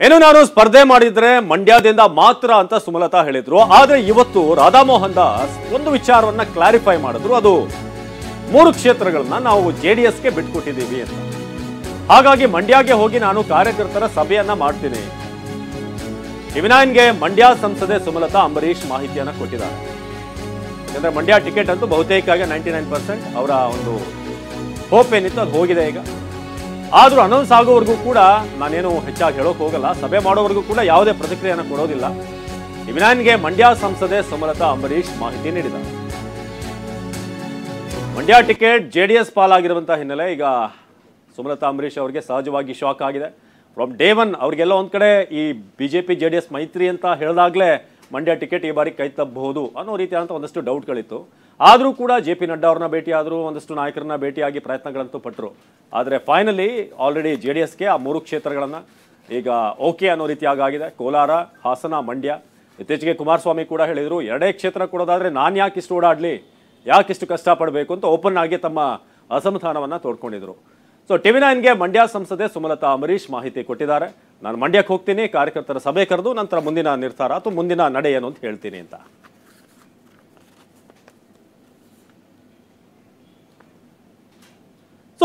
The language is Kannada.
ಏನು ನಾನು ಸ್ಪರ್ಧೆ ಮಾಡಿದ್ರೆ ಮಂಡ್ಯದಿಂದ ಮಾತ್ರ ಅಂತ ಸುಮಲತಾ ಹೇಳಿದ್ರು. ಆದ್ರೆ ಇವತ್ತು ರಾಧಾಮೋಹನ್ ದಾಸ್ ಒಂದು ವಿಚಾರವನ್ನ ಕ್ಲಾರಿಫೈ ಮಾಡಿದ್ರು. ಅದು 3 ಕ್ಷೇತ್ರಗಳನ್ನ ನಾವು ಜೆಡಿಎಸ್ಗೆ ಬಿಟ್ಕೊಟ್ಟಿದ್ದೀವಿ ಅಂತ. ಹಾಗಾಗಿ ಮಂಡ್ಯಗೆ ಹೋಗಿ ನಾನು ಕಾರ್ಯಕರ್ತರ ಸಭೆಯನ್ನ ಮಾಡ್ತೀನಿ. ಟಿವಿ9ಗೆ ಮಂಡ್ಯ ಸಂಸದೆ ಸುಮಲತಾ ಅಂಬರೀಶ್ ಮಾಹಿತಿಯನ್ನ ಕೊಟ್ಟಿದ್ದಾರೆ. ಯಾಕಂದ್ರೆ ಮಂಡ್ಯ ಟಿಕೆಟ್ ಅಂತೂ ಬಹುತೇಕ 99% ಅವರ ಒಂದು ಹೋಪ್ ಏನಿತ್ತು ಅದು ಹೋಗಿದೆ ಈಗ. ಆದ್ರೂ ಅನೌನ್ಸ್ ಆಗೋವರೆಗೂ ಕೂಡ ನಾನೇನು ಹೆಚ್ಚಾಗಿ ಹೇಳೋಕೆ ಹೋಗಲ್ಲ. ಸಭೆ ಮಾಡೋವರೆಗೂ ಕೂಡ ಯಾವುದೇ ಪ್ರತಿಕ್ರಿಯೆಯನ್ನು ಕೊಡೋದಿಲ್ಲ. ಟಿವಿ9ಗೆ ಮಂಡ್ಯ ಸಂಸದೆ ಸುಮಲತಾ ಅಂಬರೀಶ್ ಮಾಹಿತಿ ನೀಡಿದ್ದಾರೆ. ಮಂಡ್ಯ ಟಿಕೆಟ್ ಜೆಡಿಎಸ್ ಪಾಲಾಗಿರುವಂತಹ ಹಿನ್ನೆಲೆ ಈಗ ಸುಮಲತಾ ಅಂಬರೀಶ್ ಅವರಿಗೆ ಸಹಜವಾಗಿ ಶಾಕ್ ಆಗಿದೆ. ಫ್ರಮ್ ಡೇ ಒನ್ ಅವ್ರಿಗೆಲ್ಲ ಒಂದ್ ಕಡೆ ಈ ಬಿಜೆಪಿ ಜೆಡಿಎಸ್ ಮೈತ್ರಿ ಅಂತ ಹೇಳಿದಾಗಲೇ ಮಂಡ್ಯ ಟಿಕೆಟ್ ಈ ಬಾರಿ ಕೈ ತಪ್ಪಬಹುದು ಅನ್ನೋ ರೀತಿಯಾದಂಥ ಒಂದಷ್ಟು ಡೌಟ್ಗಳಿತ್ತು. ಆದರೂ ಕೂಡ JP ನಡ್ಡಾ ಅವ್ರನ್ನ ಭೇಟಿಯಾದರು, ಒಂದಷ್ಟು ನಾಯಕರನ್ನ ಭೇಟಿಯಾಗಿ ಪ್ರಯತ್ನಗಳಂತೂ ಪಟ್ಟರು. ಆದರೆ ಫೈನಲಿ ಆಲ್ರೆಡಿ ಜೆಡಿಎಸ್ಗೆ ಆ 3 ಕ್ಷೇತ್ರಗಳನ್ನು ಈಗ ಓಕೆ ಅನ್ನೋ ರೀತಿಯಾಗಿದೆ. ಕೋಲಾರ, ಹಾಸನ, ಮಂಡ್ಯ. ಇತ್ತೀಚೆಗೆ ಕುಮಾರಸ್ವಾಮಿ ಕೂಡ ಹೇಳಿದರು, 2 ಕ್ಷೇತ್ರ ಕೊಡೋದಾದ್ರೆ ನಾನು ಯಾಕಿಷ್ಟು ಓಡಾಡಲಿ, ಯಾಕಿಷ್ಟು ಕಷ್ಟಪಡಬೇಕು ಅಂತ ಓಪನ್ ಆಗಿ ತಮ್ಮ ಅಸಮಾಧಾನವನ್ನು ತೋಡ್ಕೊಂಡಿದ್ರು. ಸೊ ಟಿವಿ9ಗೆ ಮಂಡ್ಯ ಸಂಸದೆ ಸುಮಲತಾ ಅಂಬರೀಶ್ ಮಾಹಿತಿ ಕೊಟ್ಟಿದ್ದಾರೆ. ನಾನು ಮಂಡ್ಯಕ್ಕೆ ಹೋಗ್ತೀನಿ, ಕಾರ್ಯಕರ್ತರ ಸಭೆ ಕರೆದು ನಂತರ ಮುಂದಿನ ನಿರ್ಧಾರ ಅಥವಾ ಮುಂದಿನ ನಡೆ ಏನು ಅಂತ ಹೇಳ್ತೀನಿ ಅಂತ.